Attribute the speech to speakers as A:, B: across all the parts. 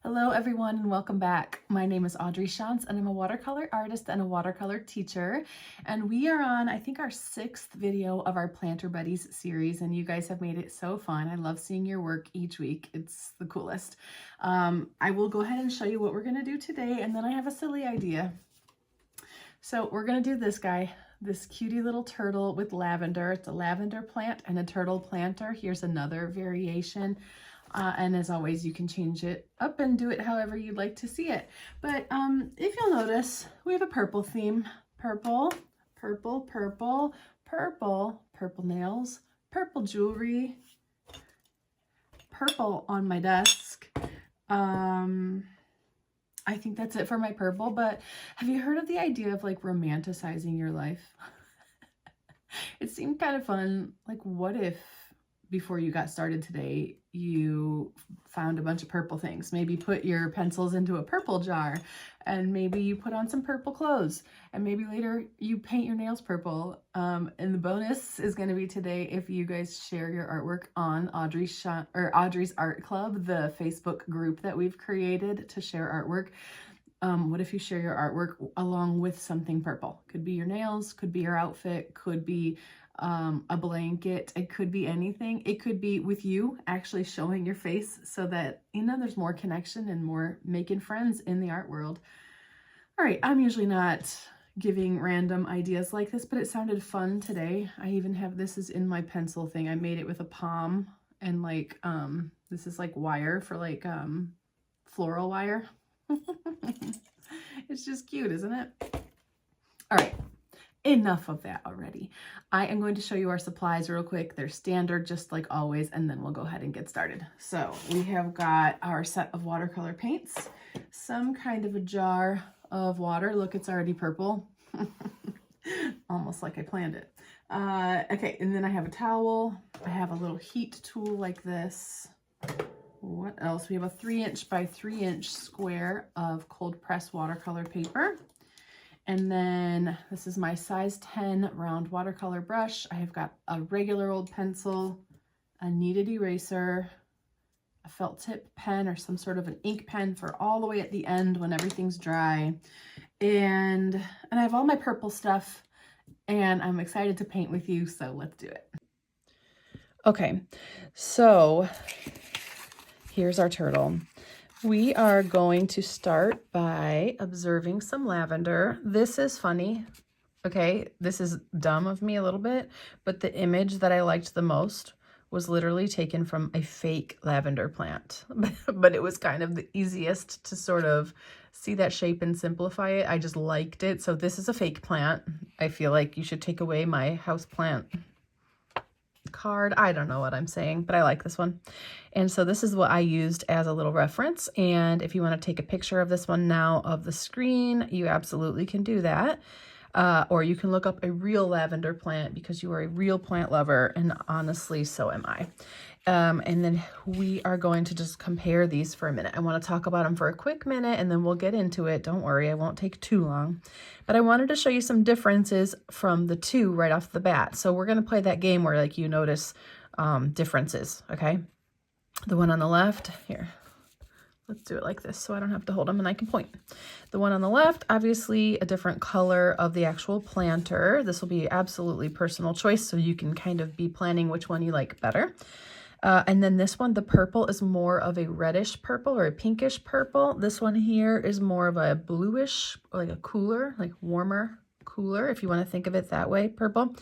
A: Hello everyone and welcome back. My name is Audrey Shantz and I'm a watercolor artist and a watercolor teacher. And we are on, I think, our 6th video of our Planter Buddies series, and you guys have made it so fun. I love seeing your work each week. It's the coolest. I will go ahead and show you what we're gonna do today, and then I have a silly idea. So we're gonna do this guy, this cutie little turtle with lavender. It's a lavender plant and a turtle planter. Here's another variation. And as always, you can change it up and do it however you'd like to see it. But if you'll notice, we have a purple theme. Purple, purple, purple, purple, purple nails, purple jewelry, purple on my desk. I think that's it for my purple, but have you heard of the idea of like romanticizing your life? It seemed kind of fun. Like, what if before you got started today, you found a bunch of purple things? Maybe put your pencils into a purple jar, and maybe you put on some purple clothes, and maybe later you paint your nails purple. And the bonus is going to be today if you guys share your artwork on Audrey's Art Club, the Facebook group that we've created to share artwork. What if you share your artwork along with something purple? Could be your nails, could be your outfit, could be a blanket, it could be anything. It could be with you actually showing your face so that, you know, there's more connection and more making friends in the art world. All right, I'm usually not giving random ideas like this, but it sounded fun today. I even have, this is in my pencil thing. I made it with a palm and like, this is like wire for like floral wire. It's just cute, isn't it? All right. Enough of that already. I am going to show you our supplies real quick. They're standard, just like always, and then we'll go ahead and get started. So we have got our set of watercolor paints, some kind of a jar of water. Look, it's already purple. Almost like I planned it. Okay, and then I have a towel. I have a little heat tool like this. What else? We have a 3" by 3" square of cold press watercolor paper. And then this is my size 10 round watercolor brush. I have got a regular old pencil, a kneaded eraser, a felt tip pen or some sort of an ink pen for all the way at the end when everything's dry. And I have all my purple stuff, and I'm excited to paint with you, so let's do it. Okay, so here's our turtle. We are going to start by observing some lavender. This is funny, okay? This is dumb of me a little bit, but the image that I liked the most was literally taken from a fake lavender plant. But it was kind of the easiest to sort of see that shape and simplify it. I just liked it. So this is a fake plant. I feel like you should take away my house plant card. I don't know what I'm saying, but I like this one. And so this is what I used as a little reference. And if you want to take a picture of this one now of the screen, you absolutely can do that. Or you can look up a real lavender plant because you are a real plant lover, and honestly, so am I. And then we are going to just compare these for a minute. I want to talk about them for a quick minute and then we'll get into it. Don't worry, I won't take too long. But I wanted to show you some differences from the two right off the bat. So we're going to play that game where like you notice differences, okay? The one on the left, here, let's do it like this so I don't have to hold them and I can point. The one on the left, obviously a different color of the actual planter. This will be absolutely personal choice, so you can kind of be planning which one you like better. And then this one, the purple is more of a reddish purple or a pinkish purple. This one here is more of a bluish, like a cooler, like warmer, cooler, if you want to think of it that way, purple.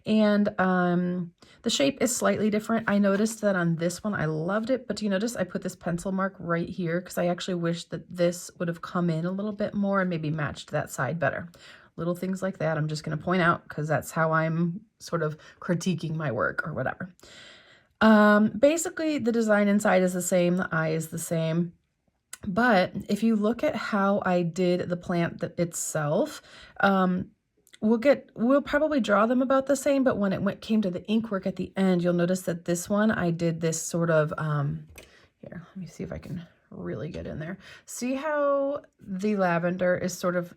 A: And the shape is slightly different. I noticed that on this one, I loved it, but do you notice I put this pencil mark right here because I actually wish that this would have come in a little bit more and maybe matched that side better. Little things like that I'm just going to point out because that's how I'm sort of critiquing my work or whatever. Basically the design inside is the same, the eye is the same, but if you look at how I did the plant itself, we'll probably draw them about the same, but when it came to the ink work at the end, you'll notice that this one, I did this sort of, here, let me see if I can really get in there. See how the lavender is sort of,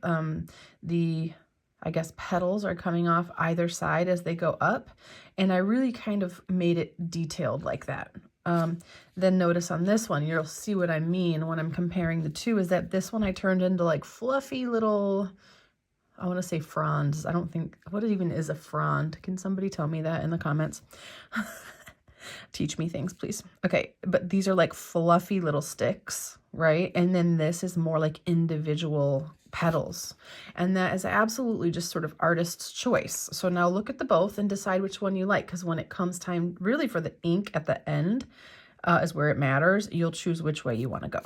A: I guess petals are coming off either side as they go up. And I really kind of made it detailed like that. Then notice on this one, you'll see what I mean when I'm comparing the two, is that this one I turned into like fluffy little, I want to say fronds. I don't think, what even is a frond? Can somebody tell me that in the comments? Teach me things, please. Okay, but these are like fluffy little sticks, right? And then this is more like individual petals. And that is absolutely just sort of artist's choice. So now look at the both and decide which one you like, because when it comes time really for the ink at the end is where it matters. You'll choose which way you want to go.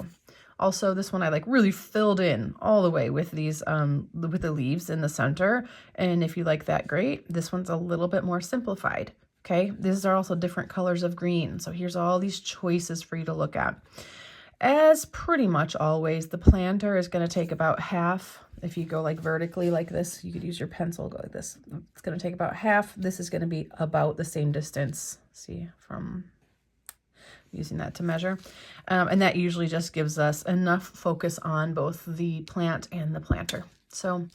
A: Also, this one I like really filled in all the way with these, with the leaves in the center. And if you like that, great. This one's a little bit more simplified. Okay, these are also different colors of green. So here's all these choices for you to look at. As pretty much always, the planter is going to take about half. If you go like vertically like this, you could use your pencil, go like this. It's going to take about half. This is going to be about the same distance. See, from using that to measure. And that usually just gives us enough focus on both the plant and the planter. So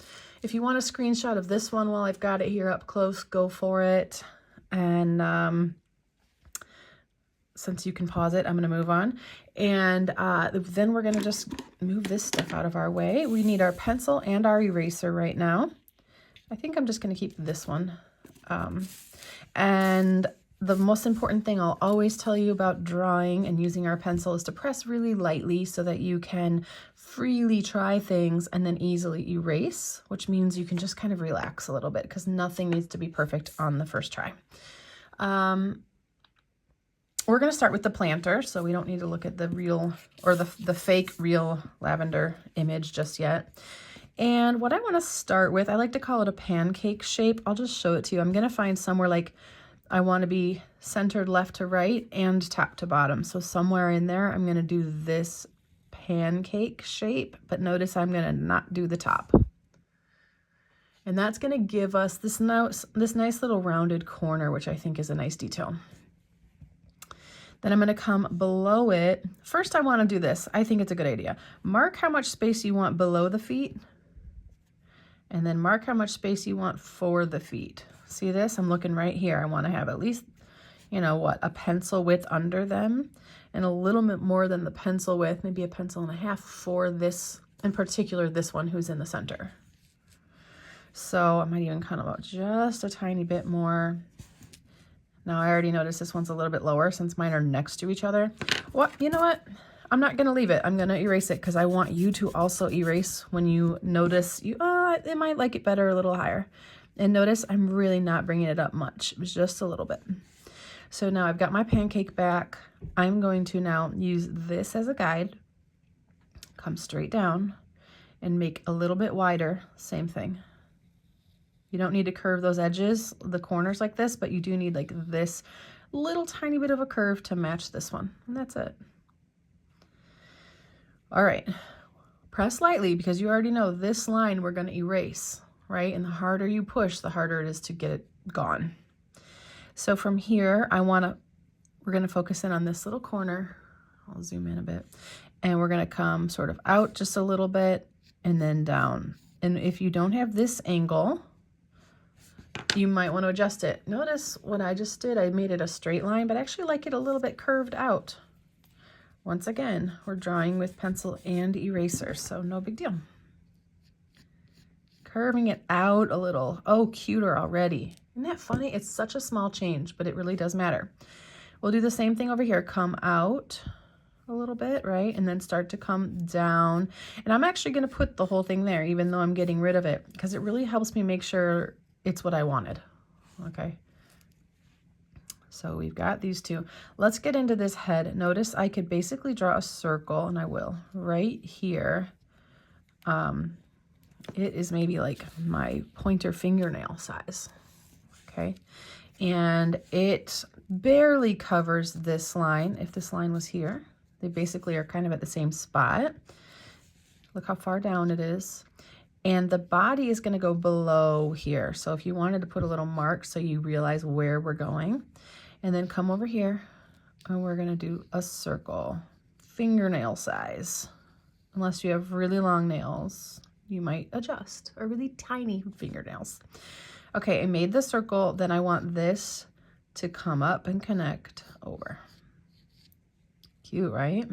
A: if you want a screenshot of this one while I've got it here up close, go for it. And since you can pause it, I'm going to move on. And then we're going to just move this stuff out of our way. We need our pencil and our eraser right now. I think I'm just going to keep this one. And the most important thing I'll always tell you about drawing and using our pencil is to press really lightly so that you can freely try things and then easily erase, which means you can just kind of relax a little bit because nothing needs to be perfect on the first try. We're going to start with the planter, so we don't need to look at the real or the fake real lavender image just yet. And what I want to start with, I like to call it a pancake shape. I'll just show it to you. I'm going to find somewhere like I want to be centered left to right and top to bottom. So somewhere in there, I'm going to do this pancake shape, but notice I'm going to not do the top. And that's going to give us this nice little rounded corner, which I think is a nice detail. Then I'm going to come below it. First, I want to do this. I think it's a good idea. Mark how much space you want below the feet, and then mark how much space you want for the feet. See this? I'm looking right here. I want to have at least, you know what, a pencil width under them and a little bit more than the pencil width, maybe a pencil and a half for this, in particular, this one who's in the center. So I might even cut about just a tiny bit more. Now I already noticed this one's a little bit lower since mine are next to each other. Well, you know what? I'm not going to leave it. I'm going to erase it because I want you to also erase when you notice it might like it better a little higher. And notice I'm really not bringing it up much. It was just a little bit. So now I've got my pancake back. I'm going to now use this as a guide. Come straight down and make a little bit wider. Same thing. You don't need to curve those edges, the corners like this, but you do need like this little tiny bit of a curve to match this one. And that's it. All right. Press lightly because you already know this line we're going to erase, right? And the harder you push, the harder it is to get it gone. So from here, we're going to focus in on this little corner. I'll zoom in a bit. And we're going to come sort of out just a little bit and then down. And if you don't have this angle, you might want to adjust it. Notice what I just did. I made it a straight line, but I actually like it a little bit curved out. Once again, we're drawing with pencil and eraser, so no big deal. Curving it out a little. Oh, cuter already. Isn't that funny? It's such a small change, but it really does matter. We'll do the same thing over here. Come out a little bit, right? And then start to come down. And I'm actually going to put the whole thing there, even though I'm getting rid of it, because it really helps me make sure it's what I wanted. Okay. So we've got these two. Let's get into this head. Notice I could basically draw a circle, and I will, right here. It is maybe like my pointer fingernail size. Okay. And it barely covers this line. If this line was here, they basically are kind of at the same spot. Look how far down it is. And the body is going to go below here. So if you wanted to put a little mark so you realize where we're going, and then come over here, and we're going to do a circle, fingernail size. Unless you have really long nails, you might adjust, or really tiny fingernails. Okay, I made the circle. Then I want this to come up and connect over. Cute, right?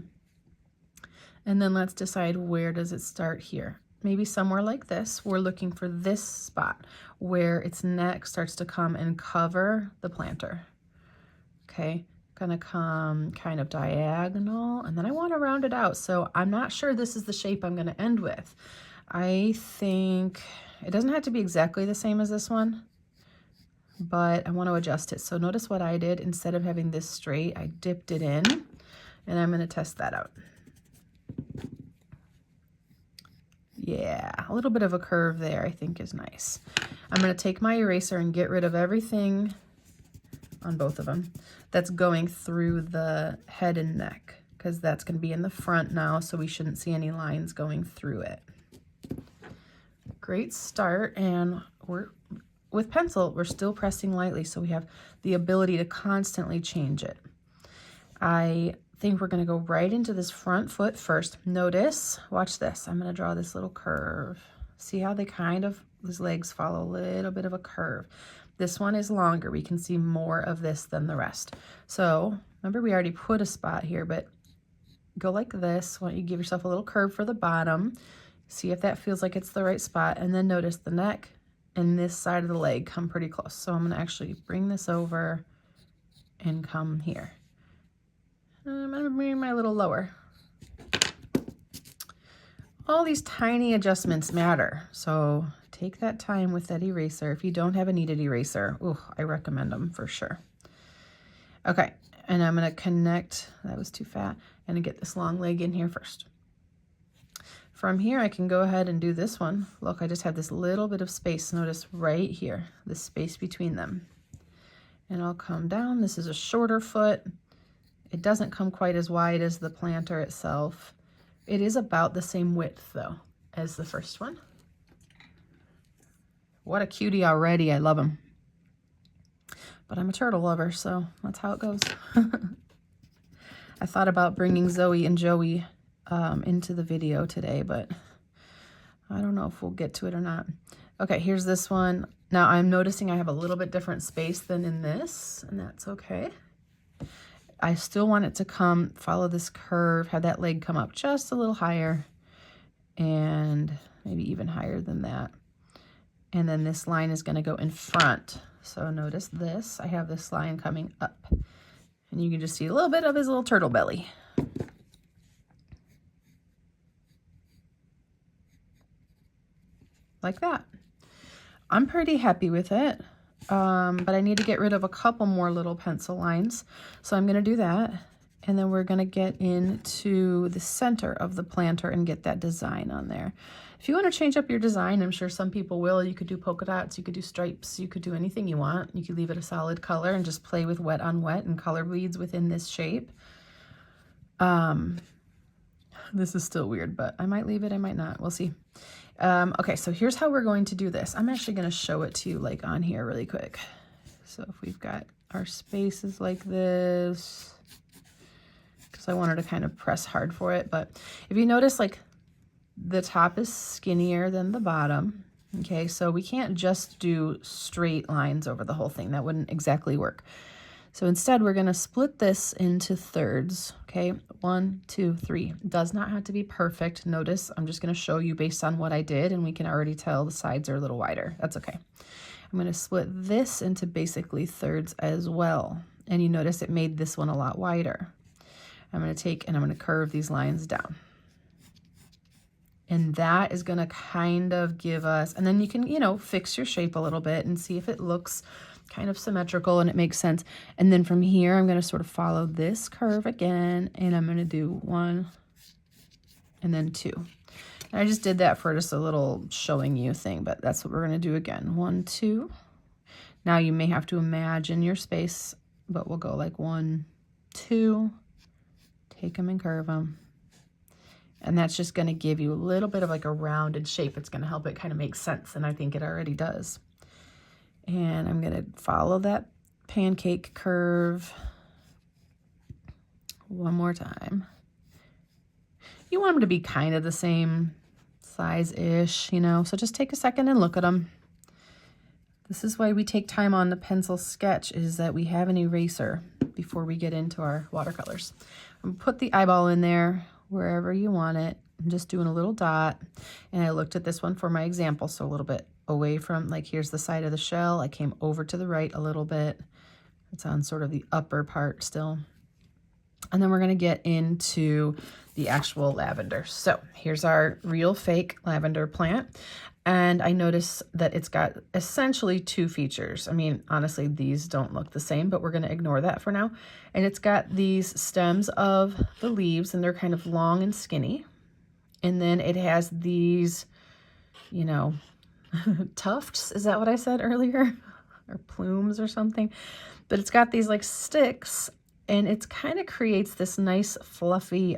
A: And then let's decide, where does it start here? Maybe somewhere like this. We're looking for this spot where its neck starts to come and cover the planter. Okay, gonna come kind of diagonal, and then I want to round it out. So I'm not sure this is the shape I'm gonna end with. I think it doesn't have to be exactly the same as this one, but I want to adjust it. So notice what I did. Instead of having this straight, I dipped it in, and I'm going to test that out. Yeah, a little bit of a curve there I think is nice. I'm going to take my eraser and get rid of everything on both of them that's going through the head and neck, because that's going to be in the front now, so we shouldn't see any lines going through it. Great start, and with pencil, we're still pressing lightly, so we have the ability to constantly change it. I think we're going to go right into this front foot first. Notice, watch this. I'm going to draw this little curve. See how they these legs follow a little bit of a curve. This one is longer. We can see more of this than the rest. So remember, we already put a spot here, but go like this. Why don't you give yourself a little curve for the bottom? See if that feels like it's the right spot. And then notice the neck and this side of the leg come pretty close. So I'm going to actually bring this over and come here. I'm going to bring my little lower. All these tiny adjustments matter. So take that time with that eraser. If you don't have a kneaded eraser, I recommend them for sure. Okay, and I'm going to connect, that was too fat, and get this long leg in here first. From here, I can go ahead and do this one. Look, I just have this little bit of space. Notice right here, the space between them. And I'll come down. This is a shorter foot. It doesn't come quite as wide as the planter itself. It is about the same width, though, as the first one. What a cutie already. I love him. But I'm a turtle lover, so that's how it goes. I thought about bringing Zoe and Joey into the video today, but I don't know if we'll get to it or not. Okay, here's this one. Now I'm noticing I have a little bit different space than in this, and that's okay. I still want it to follow this curve, have that leg come up just a little higher, and maybe even higher than that. And then this line is going to go in front. So notice this, I have this line coming up, and you can just see a little bit of his little turtle belly. Like that. I'm pretty happy with it, but I need to get rid of a couple more little pencil lines. So I'm going to do that, and then we're going to get into the center of the planter and get that design on there. If you want to change up your design, I'm sure some people will. You could do polka dots, you could do stripes, you could do anything you want. You could leave it a solid color and just play with wet on wet and color bleeds within this shape. This is still weird, but I might leave it, I might not. We'll see. Okay, so here's how we're going to do this. I'm actually going to show it to you like on here really quick. So if we've got our spaces like this, because I wanted to kind of press hard for it, but if you notice, like, the top is skinnier than the bottom. Okay, so we can't just do straight lines over the whole thing. That wouldn't exactly work. So instead, we're going to split this into thirds. Okay, 1, 2, 3. It does not have to be perfect. Notice I'm just going to show you based on what I did, and we can already tell the sides are a little wider. That's okay. I'm going to split this into basically thirds as well. And you notice it made this one a lot wider. I'm going to take and I'm going to curve these lines down. And that is going to kind of give us, and then you can, you know, fix your shape a little bit and see if it looks kind of symmetrical and it makes sense. And then from here, I'm going to sort of follow this curve again, and I'm going to do 1 and then 2. And I just did that for just a little showing you thing, but that's what we're going to do again. 1, 2. Now you may have to imagine your space, but we'll go like 1, 2, take them and curve them. And that's just going to give you a little bit of like a rounded shape. It's going to help it kind of make sense, and I think it already does. And I'm going to follow that pancake curve one more time. You want them to be kind of the same size-ish, you know, so just take a second and look at them. This is why we take time on the pencil sketch, is that we have an eraser before we get into our watercolors. Put the eyeball in there wherever you want it. I'm just doing a little dot. And I looked at this one for my example, so a little bit away from, like, here's the side of the shell. I came over to the right a little bit. It's on sort of the upper part still. And then we're going to get into the actual lavender. So here's our real fake lavender plant. And I notice that it's got essentially two features. I mean, honestly, these don't look the same, but we're going to ignore that for now. And it's got these stems of the leaves, and they're kind of long and skinny. And then it has these, you know, tufts. Is that what I said earlier? Or plumes or something? But it's got these like sticks, and it kind of creates this nice fluffy,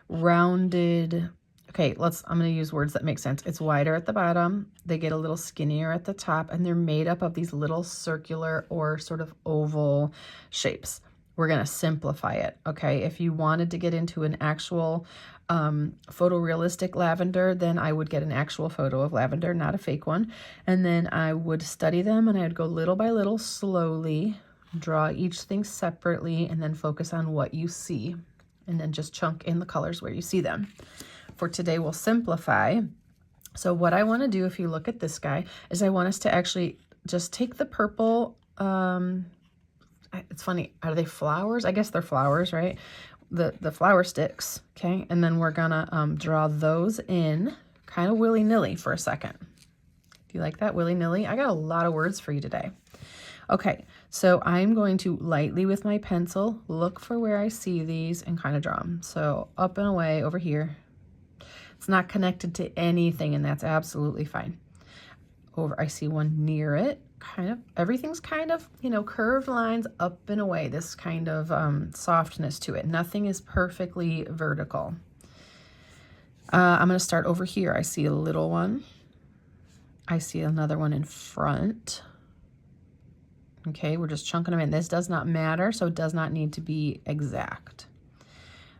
A: rounded, okay, I'm going to use words that make sense. It's wider at the bottom. They get a little skinnier at the top, and they're made up of these little circular or sort of oval shapes. We're going to simplify it, okay? If you wanted to get into an actual photorealistic lavender, then I would get an actual photo of lavender, not a fake one. And then I would study them, and I would go little by little, slowly, draw each thing separately, and then focus on what you see. And then just chunk in the colors where you see them. For today, we'll simplify. So what I want to do, if you look at this guy, is I want us to actually just take the purple, it's funny, are they flowers? I guess they're flowers, right? The flower sticks, okay? And then we're gonna draw those in kind of willy-nilly for a second. Do you like that, willy-nilly? I got a lot of words for you today. Okay, so I'm going to lightly with my pencil look for where I see these and kind of draw them. So up and away over here. It's not connected to anything, and that's absolutely fine. Over, I see one near it. Kind of, everything's kind of, you know, curved lines up and away. This kind of softness to it. Nothing is perfectly vertical. I'm going to start over here. I see a little one. I see another one in front. Okay, we're just chunking them in. This does not matter, so it does not need to be exact.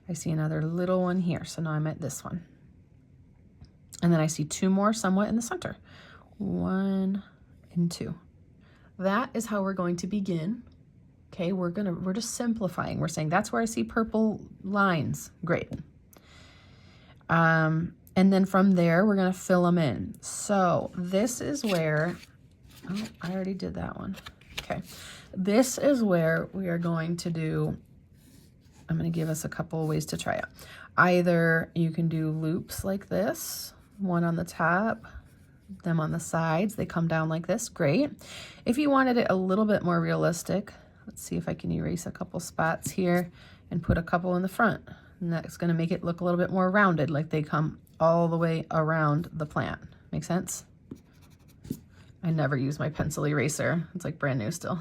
A: I see another little one here, so now I'm at this one. And then I see two more somewhat in the center. 1 and 2. That is how we're going to begin. Okay, we're just simplifying. We're saying that's where I see purple lines. Great. And then from there, we're gonna fill them in. So this is where, oh, I already did that one. Okay, this is where we are going to do, I'm gonna give us a couple of ways to try it. Either you can do loops like this, one on the top, them on the sides, they come down like this, great. If you wanted it a little bit more realistic, let's see if I can erase a couple spots here and put a couple in the front. And that's gonna make it look a little bit more rounded, like they come all the way around the plant. Make sense? I never use my pencil eraser. It's like brand new still.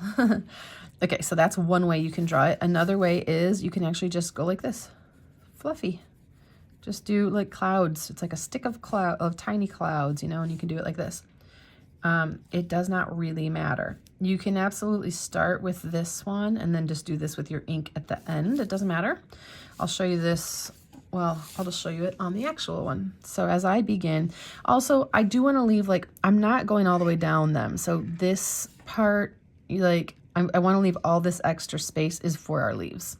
A: Okay, so that's one way you can draw it. Another way is you can actually just go like this, fluffy. Just do like clouds. It's like a stick of tiny clouds, you know, and you can do it like this. It does not really matter. You can absolutely start with this one and then just do this with your ink at the end. It doesn't matter. I'll show you this. Well, I'll just show you it on the actual one. So as I begin, also, I do want to leave, like, I'm not going all the way down them. So this part, like, I want to leave all this extra space is for our leaves.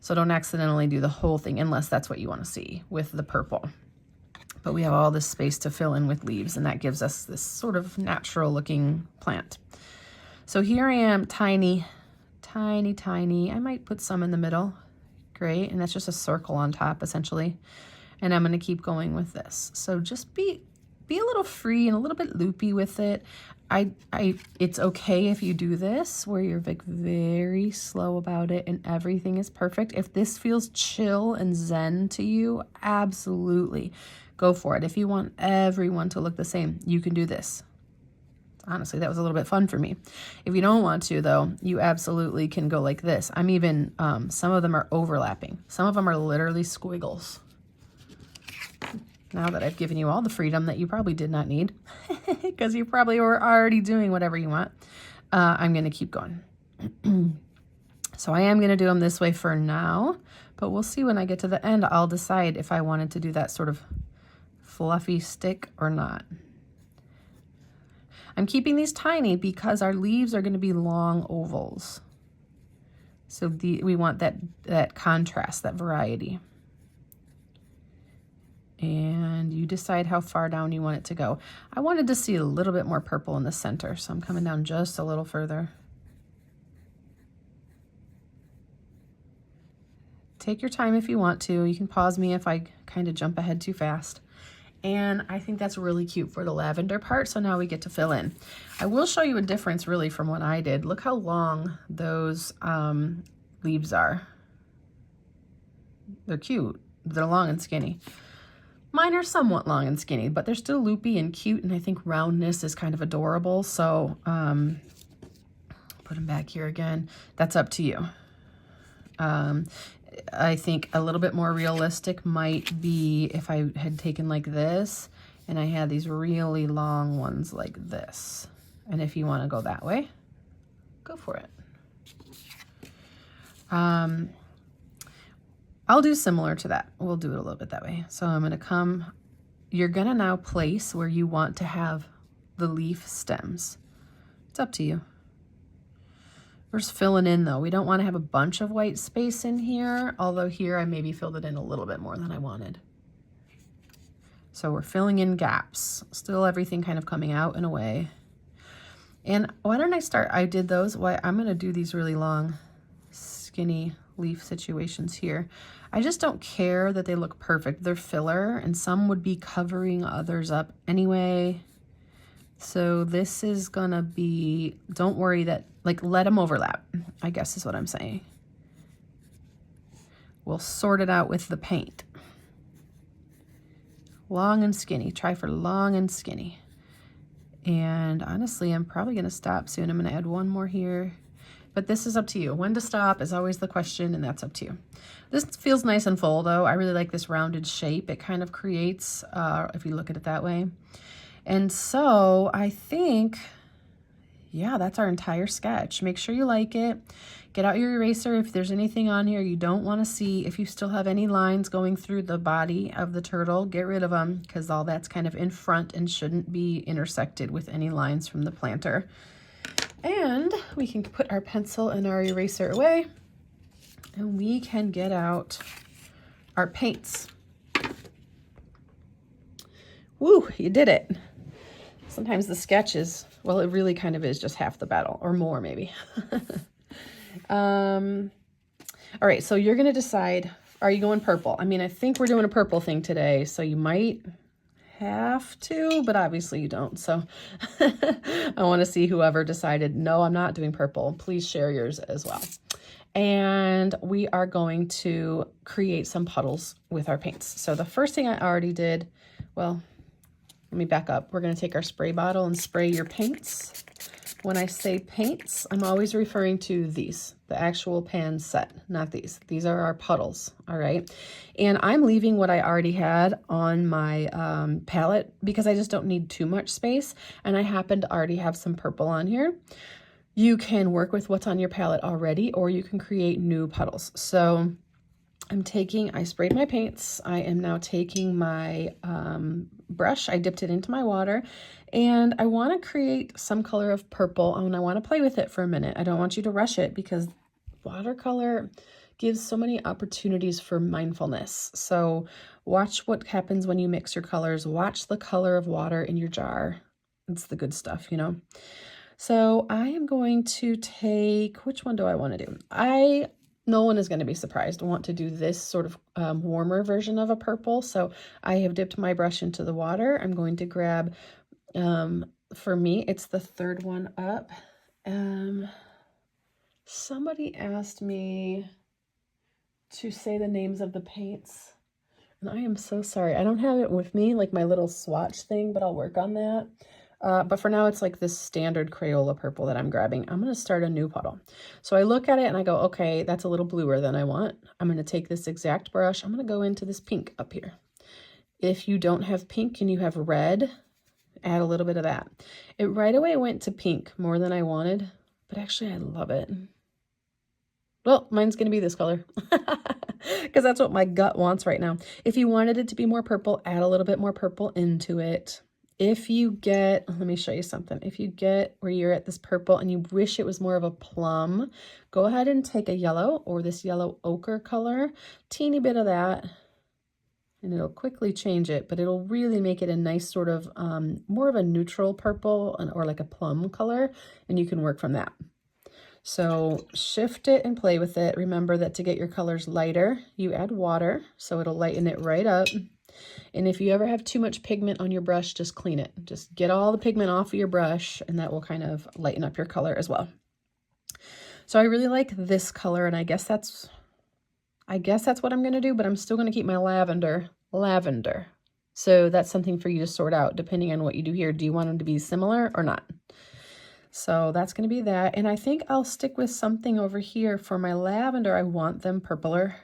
A: So don't accidentally do the whole thing unless that's what you want to see with the purple. But we have all this space to fill in with leaves, and that gives us this sort of natural looking plant. So here I am, tiny, tiny, tiny. I might put some in the middle. Great, and that's just a circle on top essentially. And I'm going to keep going with this. So just be a little free and a little bit loopy with it. It's okay if you do this where you're like very slow about it and everything is perfect. If this feels chill and zen to you, absolutely go for it. If you want everyone to look the same, you can do this. Honestly, that was a little bit fun for me. If you don't want to, though, you absolutely can go like this. I'm even, some of them are overlapping. Some of them are literally squiggles. Now that I've given you all the freedom that you probably did not need, because you probably were already doing whatever you want, I'm going to keep going. So I am going to do them this way for now, but we'll see when I get to the end. I'll decide if I wanted to do that sort of fluffy stick or not. I'm keeping these tiny because our leaves are going to be long ovals. So we want that contrast, that variety. And you decide how far down you want it to go. I wanted to see a little bit more purple in the center, so I'm coming down just a little further. Take your time if you want to. You can pause me if I kind of jump ahead too fast. And I think that's really cute for the lavender part, so now we get to fill in. I will show you a difference really from what I did. Look how long those leaves are. They're cute. They're long and skinny. Mine are somewhat long and skinny, but they're still loopy and cute, and I think roundness is kind of adorable, so put them back here again. That's up to you. I think a little bit more realistic might be if I had taken like this and I had these really long ones like this. And if you want to go that way, go for it. I'll do similar to that. We'll do it a little bit that way. So I'm going to come, you're going to now place where you want to have the leaf stems. It's up to you. We're just filling in though. We don't want to have a bunch of white space in here, although here I maybe filled it in a little bit more than I wanted. So we're filling in gaps. Still everything kind of coming out and away. And why don't I start? I did those. Why I'm going to do these really long, skinny leaf situations here. I just don't care that they look perfect. They're filler, and some would be covering others up anyway. So this is gonna be, don't worry that, like, let them overlap, I guess is what I'm saying. We'll sort it out with the paint. Long and skinny, try for long and skinny. And honestly, I'm probably gonna stop soon. I'm gonna add one more here, but this is up to you. When to stop is always the question, and that's up to you. This feels nice and full though. I really like this rounded shape. It kind of creates, if you look at it that way. And so I think, yeah, that's our entire sketch. Make sure you like it. Get out your eraser if there's anything on here you don't want to see. If you still have any lines going through the body of the turtle, get rid of them, because all that's kind of in front and shouldn't be intersected with any lines from the planter. And we can put our pencil and our eraser away, and we can get out our paints. Woo, you did it. Sometimes the sketch is, well, it really kind of is just half the battle, or more maybe. All right, so you're going to decide, are you going purple? I mean, I think we're doing a purple thing today, so you might have to, but obviously you don't. So I want to see whoever decided, no, I'm not doing purple. Please share yours as well. And we are going to create some puddles with our paints. So the first thing I already did, well, let me back up. We're going to take our spray bottle and spray your paints. When I say paints, I'm always referring to these, the actual pan set, not these. These are our puddles, all right? And I'm leaving what I already had on my palette because I just don't need too much space. And I happen to already have some purple on here. You can work with what's on your palette already, or you can create new puddles. So I sprayed my paints. I am now taking my brush. I dipped it into my water, and I want to create some color of purple, and I want to play with it for a minute. I don't want you to rush it because watercolor gives so many opportunities for mindfulness. So watch what happens when you mix your colors. Watch the color of water in your jar. It's the good stuff, you know. So I am going to take, which one do I want to do? No one is going to be surprised. I want to do this sort of warmer version of a purple. So I have dipped my brush into the water. I'm going to grab, for me, it's the third one up. Somebody asked me to say the names of the paints, and I am so sorry. I don't have it with me, like my little swatch thing, but I'll work on that. But for now, it's like this standard Crayola purple that I'm grabbing. I'm going to start a new puddle. So I look at it and I go, okay, that's a little bluer than I want. I'm going to take this exact brush. I'm going to go into this pink up here. If you don't have pink and you have red, add a little bit of that. It right away went to pink more than I wanted, but actually I love it. Well, mine's going to be this color because that's what my gut wants right now. If you wanted it to be more purple, add a little bit more purple into it. if you get, let me show you something. If you get where you're at this purple and you wish it was more of a plum, go ahead and take a yellow or this yellow ochre color, teeny bit of that, and it'll quickly change it, but it'll really make it a nice sort of more of a neutral purple or like a plum color, and you can work from that. So shift it and play with it. Remember that to get your colors lighter, you add water, so it'll lighten it right up. And if you ever have too much pigment on your brush, just clean it. Just get all the pigment off of your brush, and that will kind of lighten up your color as well. So I really like this color, and I guess that's what I'm going to do, but I'm still going to keep my lavender. So that's something for you to sort out depending on what you do here. Do you want them to be similar or not? So that's going to be that. And I think I'll stick with something over here for my lavender. I want them purpler,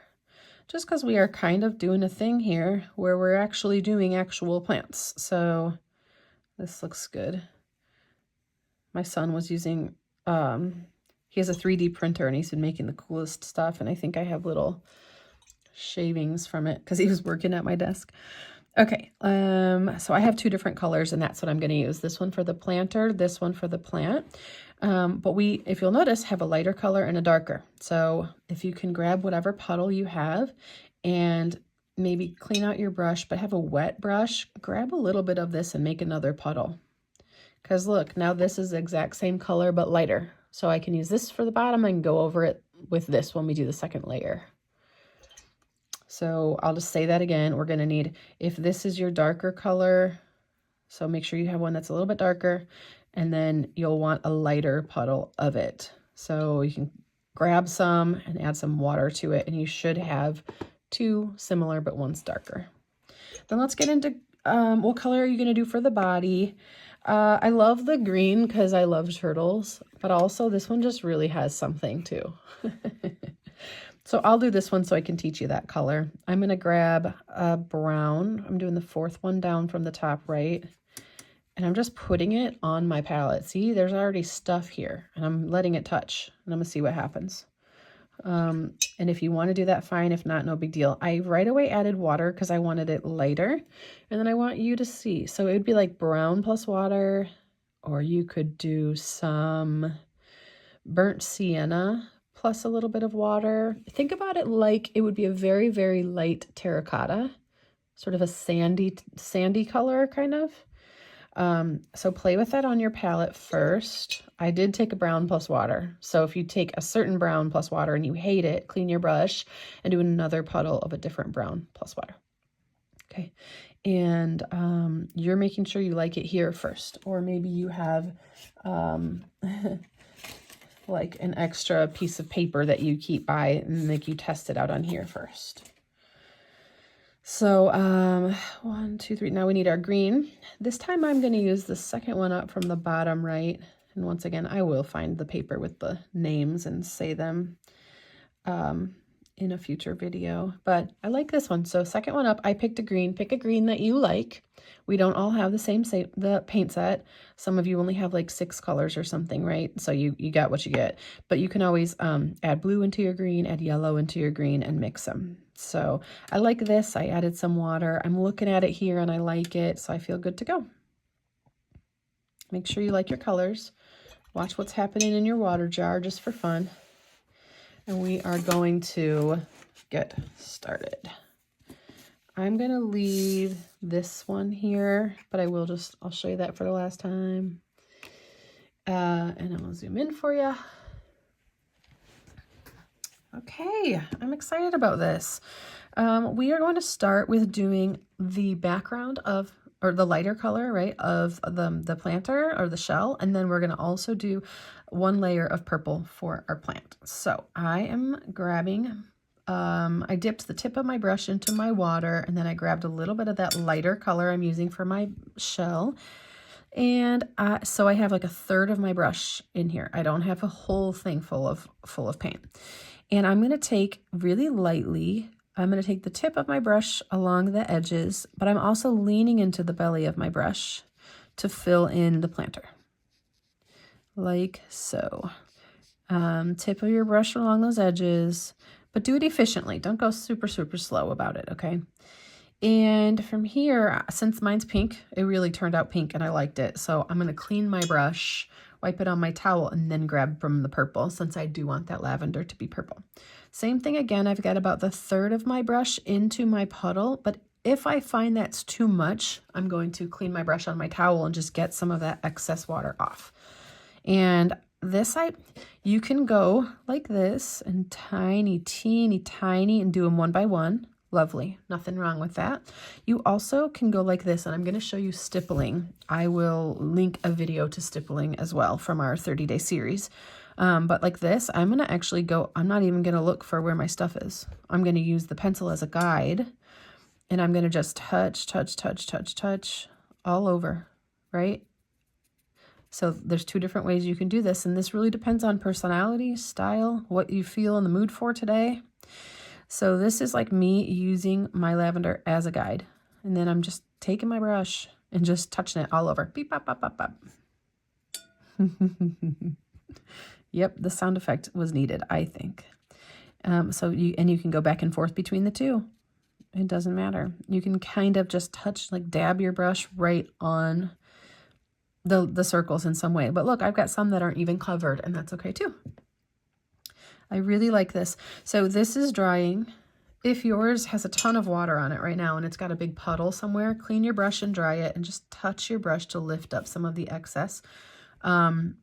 A: just because we are kind of doing a thing here where we're actually doing actual plants. So this looks good. My son was using, he has a 3D printer and he's been making the coolest stuff. And I think I have little shavings from it because he was working at my desk. Okay, so I have two different colors, and that's what I'm going to use. This one for the planter, this one for the plant. But we, if you'll notice, have a lighter color and a darker. So if you can grab whatever puddle you have and maybe clean out your brush, but have a wet brush, grab a little bit of this and make another puddle. Because look, now this is the exact same color, but lighter. So I can use this for the bottom and go over it with this when we do the second layer. So I'll just say that again. We're going to need, if this is your darker color, so make sure you have one that's a little bit darker, and then you'll want a lighter puddle of it. So you can grab some and add some water to it, and you should have two similar, but one's darker. Then let's get into what color are you going to do for the body? I love the green because I love turtles, but also this one just really has something too. So I'll do this one so I can teach you that color. I'm going to grab a brown. I'm doing the fourth one down from the top right. And I'm just putting it on my palette. See, there's already stuff here. And I'm letting it touch. And I'm going to see what happens. And if you want to do that, fine. If not, no big deal. I right away added water because I wanted it lighter. And then I want you to see. So it would be like brown plus water. Or you could do some burnt sienna plus a little bit of water. Think about it like it would be a very, very light terracotta, sort of a sandy color kind of. So play with that on your palette first. I did take a brown plus water. So if you take a certain brown plus water and you hate it, clean your brush and do another puddle of a different brown plus water. Okay. And you're making sure you like it here first, or maybe you have like an extra piece of paper that you keep by and make you test it out on here first. So 1, 2, 3. Now we need our green. This time I'm going to use the second one up from the bottom right. And once again, I will find the paper with the names and say them in a future video. But I like this one. So second one up, I picked a green. Pick a green that you like. We don't all have the paint set. Some of you only have like 6 colors or something, right? So you got what you get. But you can always add blue into your green, add yellow into your green, and mix them. So I like this. I added some water. I'm looking at it here and I like it, so I feel good to go. Make sure you like your colors. Watch what's happening in your water jar just for fun. And we are going to get started. I'm going to leave this one here, but I'll show you that for the last time. And I'm going to zoom in for you. Okay, I'm excited about this. We are going to start with doing the background of, or the lighter color, right, of the planter or the shell. And then we're going to also do one layer of purple for our plant. So I am grabbing, I dipped the tip of my brush into my water, and then I grabbed a little bit of that lighter color I'm using for my shell. And so I have like 1/3 of my brush in here. I don't have a whole thing full of paint. And I'm going to take really lightly, I'm going to take the tip of my brush along the edges, but I'm also leaning into the belly of my brush to fill in the planter. Like so. Tip of your brush along those edges, but do it efficiently. Don't go super, super slow about it, okay? And from here, since mine's pink, it really turned out pink and I liked it. So I'm going to clean my brush, wipe it on my towel, and then grab from the purple since I do want that lavender to be purple. Same thing again, I've got about the third of my brush into my puddle, but if I find that's too much, I'm going to clean my brush on my towel and just get some of that excess water off. And this you can go like this and tiny, teeny, tiny and do them one by one. Lovely. Nothing wrong with that. You also can go like this, and I'm going to show you stippling. I will link a video to stippling as well from our 30-day series. But like this, I'm going to actually go, I'm not even going to look for where my stuff is. I'm going to use the pencil as a guide, and I'm going to just touch, touch, touch, touch, touch all over, right? So there's two different ways you can do this, and this really depends on personality, style, what you feel in the mood for today. So this is like me using my lavender as a guide. And then I'm just taking my brush and just touching it all over. Beep, bop, bop, bop, bop. Yep, the sound effect was needed, I think. So you can go back and forth between the two. It doesn't matter. You can kind of just touch, like dab your brush right on the circles in some way. But look, I've got some that aren't even covered, and that's okay too. I really like this. So this is drying. If yours has a ton of water on it right now and it's got a big puddle somewhere, clean your brush and dry it and just touch your brush to lift up some of the excess. But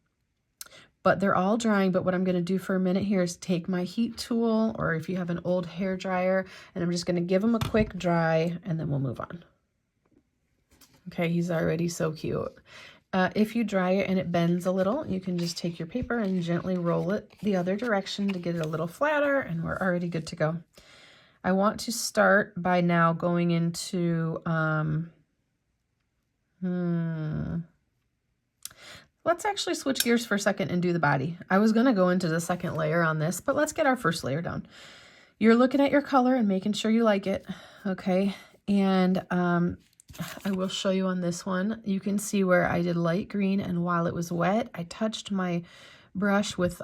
A: they're all drying, but what I'm going to do for a minute here is take my heat tool, or if you have an old hair dryer, and I'm just going to give them a quick dry and then we'll move on. Okay, he's already so cute. If you dry it and it bends a little, you can just take your paper and gently roll it the other direction to get it a little flatter, and we're already good to go. I want to start by now going into, let's actually switch gears for a second and do the body. I was going to go into the second layer on this, but let's get our first layer done. You're looking at your color and making sure you like it, okay? And I will show you on this one. You can see where I did light green, and while it was wet, I touched my brush with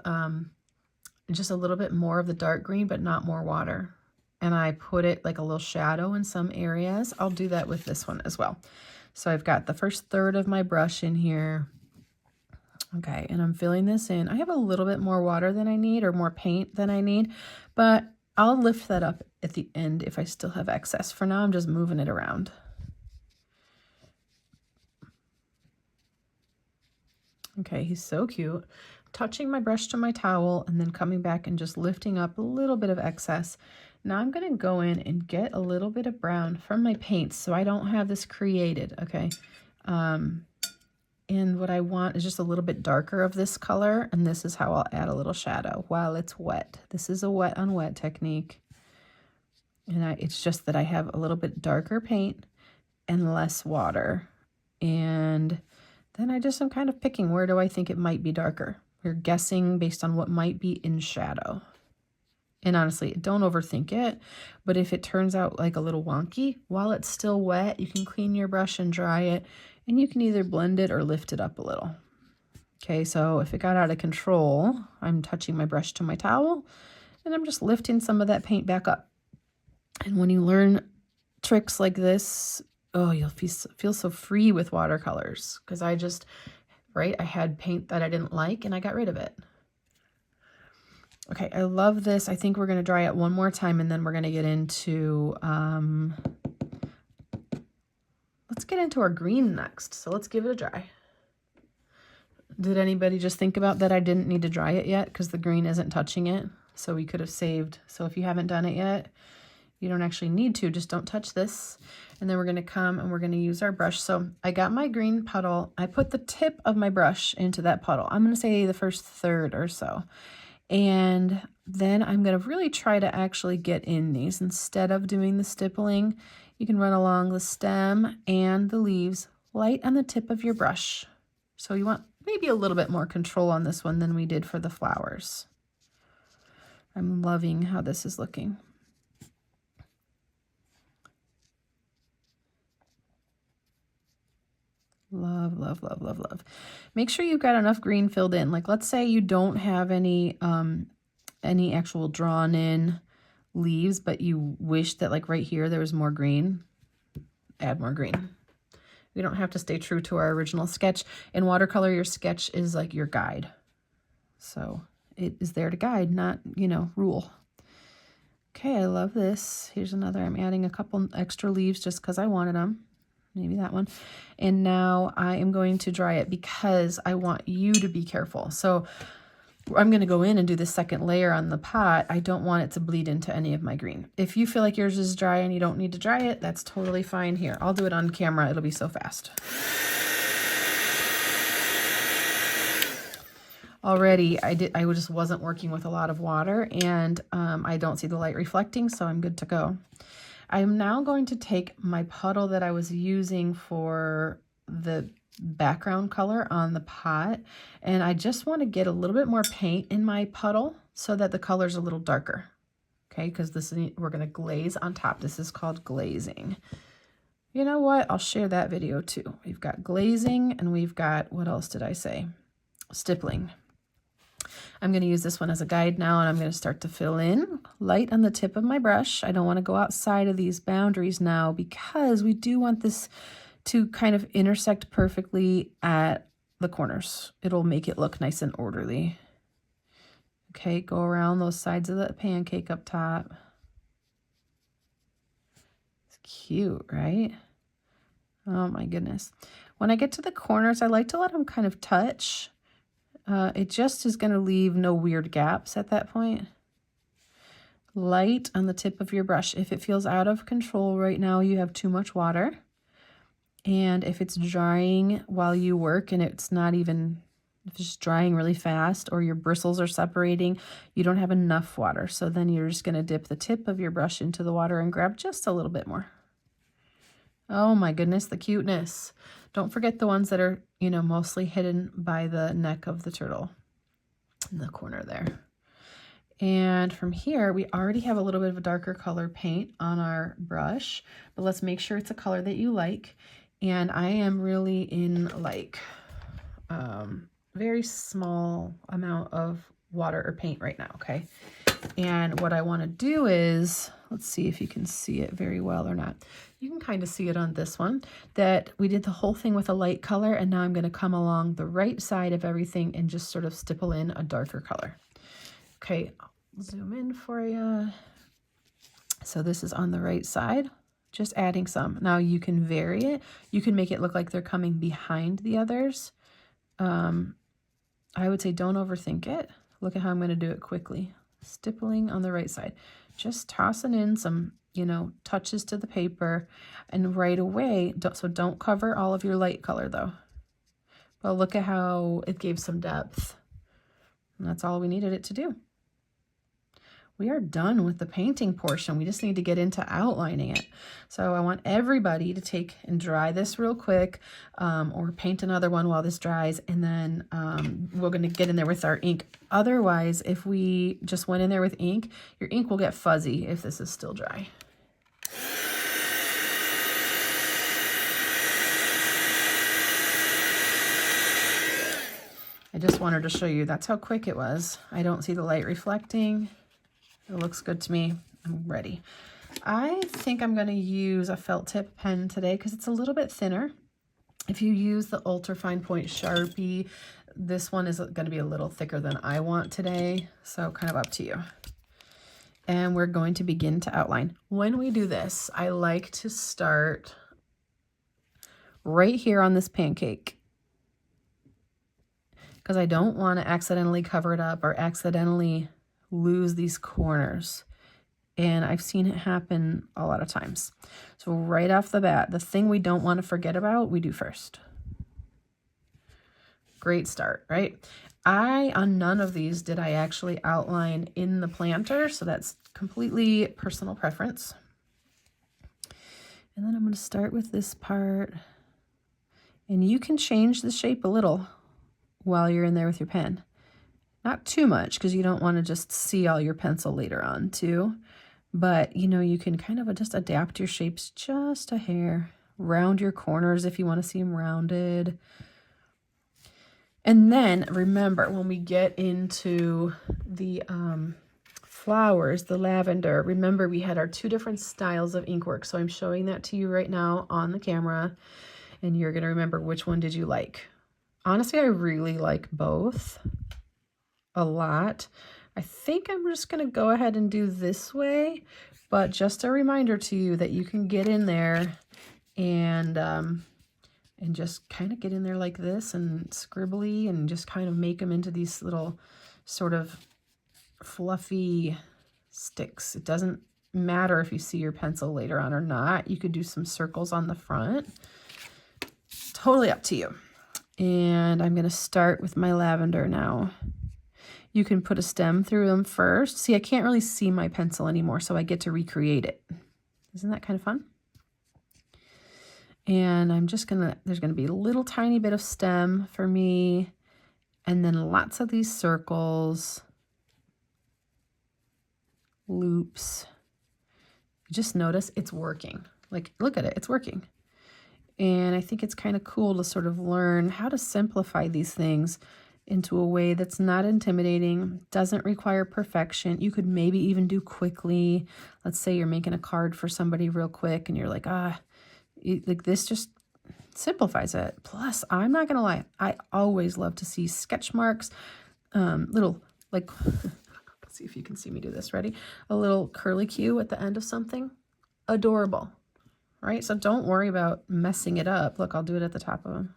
A: just a little bit more of the dark green, but not more water. And I put it like a little shadow in some areas. I'll do that with this one as well. So I've got the first third of my brush in here. Okay, and I'm filling this in. I have a little bit more water than I need, or more paint than I need, but I'll lift that up at the end if I still have excess. For now, I'm just moving it around. Okay, he's so cute. Touching my brush to my towel and then coming back and just lifting up a little bit of excess. Now I'm going to go in and get a little bit of brown from my paints so I don't have this created, okay? And what I want is just a little bit darker of this color, and this is how I'll add a little shadow while it's wet. This is a wet on wet technique. And it's just that I have a little bit darker paint and less water. And then I just am kind of picking where do I think it might be darker. We're guessing based on what might be in shadow. And honestly, don't overthink it. But if it turns out like a little wonky, while it's still wet, you can clean your brush and dry it. And you can either blend it or lift it up a little. Okay, so if it got out of control, I'm touching my brush to my towel. And I'm just lifting some of that paint back up. And when you learn tricks like this, oh, you'll feel so free with watercolors, because I had paint that I didn't like and I got rid of it. Okay, I love this. I think we're going to dry it one more time, and then we're going to get into, let's get into our green next. So let's give it a dry. Did anybody just think about that I didn't need to dry it yet because the green isn't touching it? So we could have saved. So if you haven't done it yet, you don't actually need to, just don't touch this. And then we're going to come and we're going to use our brush. So I got my green puddle. I put the tip of my brush into that puddle. I'm going to say the first third or so. And then I'm going to really try to actually get in these. Instead of doing the stippling, you can run along the stem and the leaves light on the tip of your brush. So you want maybe a little bit more control on this one than we did for the flowers. I'm loving how this is looking. Love, love, love, love, love. Make sure you've got enough green filled in. Like, let's say you don't have any actual drawn in leaves, but you wish that like right here there was more green. add more green. We don't have to stay true to our original sketch. In watercolor, your sketch is like your guide. So it is there to guide, not, you know, rule. Okay, I love this. Here's another. I'm adding a couple extra leaves just because I wanted them. Maybe that one. And now I am going to dry it because I want you to be careful. So I'm going to go in and do the second layer on the pot. I don't want it to bleed into any of my green. If you feel like yours is dry and you don't need to dry it, that's totally fine. Here, I'll do it on camera. It'll be so fast. Already, I just wasn't working with a lot of water, and I don't see the light reflecting, so I'm good to go. I'm now going to take my puddle that I was using for the background color on the pot, and I just want to get a little bit more paint in my puddle so that the color's a little darker. Okay, because we're going to glaze on top. This is called glazing. You know what? I'll share that video too. We've got glazing, and we've got, what else did I say? Stippling. I'm going to use this one as a guide now, and I'm going to start to fill in light on the tip of my brush. I don't want to go outside of these boundaries now because we do want this to kind of intersect perfectly at the corners. It'll make it look nice and orderly. Okay, go around those sides of the pancake up top. It's cute, right? Oh my goodness. When I get to the corners, I like to let them kind of touch. It just is going to leave no weird gaps at that point. Light on the tip of your brush. If it feels out of control right now, you have too much water. And if it's drying while you work and it's not even, if it's just drying really fast or your bristles are separating, you don't have enough water. So then you're just going to dip the tip of your brush into the water and grab just a little bit more. Oh my goodness, the cuteness. Don't forget the ones that are, you know, mostly hidden by the neck of the turtle in the corner there. And from here, we already have a little bit of a darker color paint on our brush, but let's make sure it's a color that you like. And I am really in like very small amount of water or paint right now, okay? And what I want to do is, let's see if you can see it very well or not. You can kind of see it on this one, that we did the whole thing with a light color, and now I'm going to come along the right side of everything and just sort of stipple in a darker color. Okay, I'll zoom in for you. So this is on the right side, just adding some. Now you can vary it. You can make it look like they're coming behind the others. I would say don't overthink it. Look at how I'm going to do it quickly. Stippling on the right side. Just tossing in some, you know, touches to the paper, and right away, don't cover all of your light color though. But look at how it gave some depth. And that's all we needed it to do. We are done with the painting portion. We just need to get into outlining it. So I want everybody to take and dry this real quick, or paint another one while this dries, and then we're going to get in there with our ink. Otherwise, if we just went in there with ink, your ink will get fuzzy if this is still dry. I just wanted to show you that's how quick it was. I don't see the light reflecting. It looks good to me. I'm ready. I think I'm going to use a felt tip pen today because it's a little bit thinner. If you use the Ultra Fine Point Sharpie, this one is going to be a little thicker than I want today. So kind of up to you. And we're going to begin to outline. When we do this, I like to start right here on this pancake, because I don't want to accidentally cover it up or accidentally lose these corners. And I've seen it happen a lot of times. So right off the bat, the thing we don't want to forget about, we do first. Great start, right? On none of these did I actually outline in the planter, so that's completely personal preference. And then I'm going to start with this part. And you can change the shape a little while you're in there with your pen. Not too much, because you don't want to just see all your pencil later on too. But, you know, you can kind of just adapt your shapes just a hair. Round your corners if you want to see them rounded. And then remember, when we get into the flowers, the lavender. Remember, we had our 2 different styles of ink work. So I'm showing that to you right now on the camera, and you're going to remember which one did you like. Honestly, I really like both a lot. I think I'm just going to go ahead and do this way, but just a reminder to you that you can get in there and just kind of get in there like this and scribbly and just kind of make them into these little sort of fluffy sticks. It doesn't matter if you see your pencil later on or not. You could do some circles on the front. Totally up to you. And I'm going to start with my lavender now. You can put a stem through them first. See, I can't really see my pencil anymore, so I get to recreate it. Isn't that kind of fun? And I'm just gonna, there's gonna be a little tiny bit of stem for me, and then lots of these circles, loops. Just notice it's working. Like, look at it, it's working. And I think it's kind of cool to sort of learn how to simplify these things into a way that's not intimidating, doesn't require perfection. You could maybe even do quickly. Let's say you're making a card for somebody real quick and you're like, like this just simplifies it. Plus, I'm not gonna lie, I always love to see sketch marks, little, like, let's see if you can see me do this. Ready? A little curly Q at the end of something. Adorable, right? So don't worry about messing it up. Look, I'll do it at the top of them.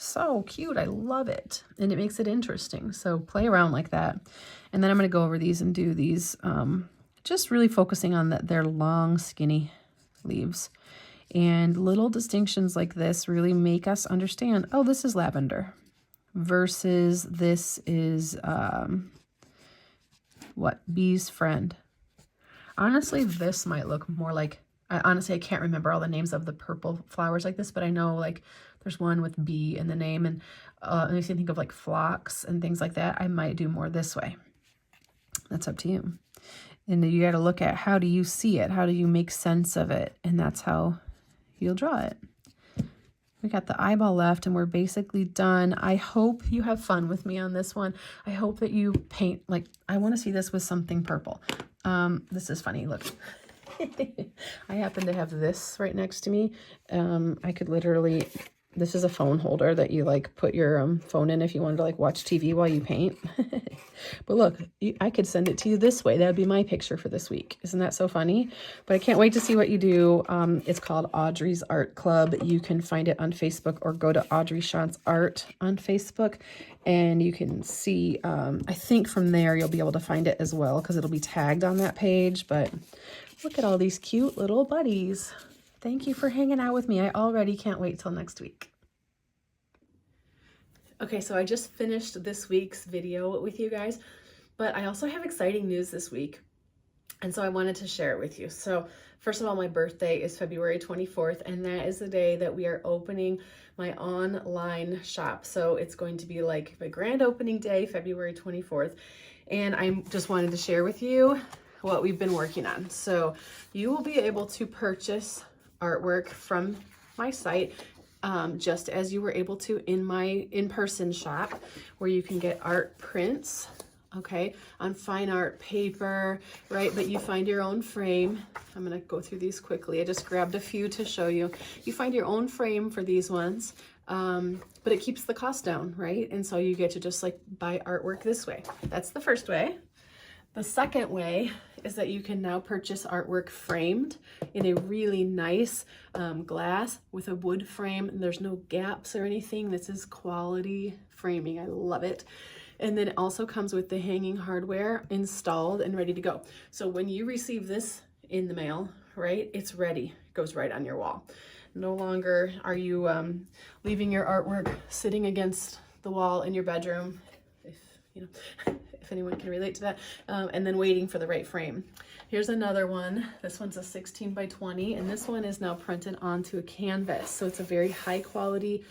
A: So cute. I love it. And it makes it interesting. So play around like that. And then I'm going to go over these and do these, just really focusing on their long, skinny leaves. And little distinctions like this really make us understand, oh, this is lavender versus this is, Bee's Friend. Honestly, this might look more like, honestly, I can't remember all the names of the purple flowers like this, but I know like there's one with bee in the name, and it makes me think of like phlox and things like that. I might do more this way. That's up to you. And you got to look at, how do you see it? How do you make sense of it? And that's how you'll draw it. We got the eyeball left and we're basically done. I hope you have fun with me on this one. I hope that you paint, like, I want to see this with something purple. This is funny, look. I happen to have this right next to me. I could literally, this is a phone holder that you like put your phone in if you wanted to like watch TV while you paint. But look, I could send it to you this way. That would be my picture for this week. Isn't that so funny? But I can't wait to see what you do. It's called Audrey's Art Club. You can find it on Facebook or go to Audrey Shantz Art on Facebook. And you can see, I think from there you'll be able to find it as well because it'll be tagged on that page. But look at all these cute little buddies. Thank you for hanging out with me. I already can't wait till next week. Okay, so I just finished this week's video with you guys, but I also have exciting news this week. And so I wanted to share it with you. So first of all, my birthday is February 24th, and that is the day that we are opening my online shop. So it's going to be like my grand opening day, February 24th. And I just wanted to share with you what we've been working on. So you will be able to purchase artwork from my site just as you were able to in my in-person shop, where you can get art prints, okay, on fine art paper, right? But you find your own frame. I'm gonna go through these quickly. I just grabbed a few to show you. You find your own frame for these ones, but it keeps the cost down, right? And so you get to just like buy artwork this way. That's the first way. The second way is that you can now purchase artwork framed in a really nice glass with a wood frame. And there's no gaps or anything. This is quality framing. I love it. And then it also comes with the hanging hardware installed and ready to go. So when you receive this in the mail, right, it's ready. It goes right on your wall. No longer are you leaving your artwork sitting against the wall in your bedroom, if you know. If anyone can relate to that, and then waiting for the right frame. Here's another one. This one's a 16 by 20, and this one is now printed onto a canvas. So it's a very high quality,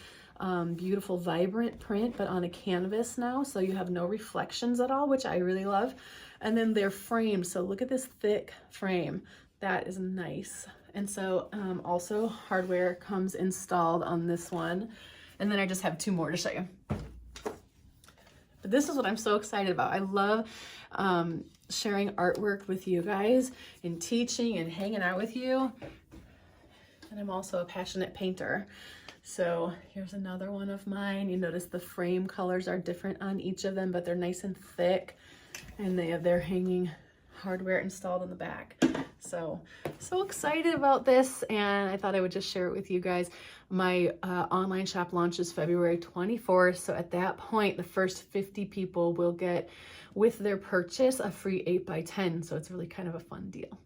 A: beautiful, vibrant print, but on a canvas now. So you have no reflections at all, which I really love. And then they're framed. So look at this thick frame. That is nice. And so also hardware comes installed on this one. And then I just have 2 more to show you. But this is what I'm so excited about. I love sharing artwork with you guys and teaching and hanging out with you. And I'm also a passionate painter. So here's another one of mine. You notice the frame colors are different on each of them, but they're nice and thick, and they have their hanging hardware installed in the back. So excited about this, and I thought I would just share it with you guys. My online shop launches February 24th. So at that point, the first 50 people will get, with their purchase, a free 8x10. So it's really kind of a fun deal.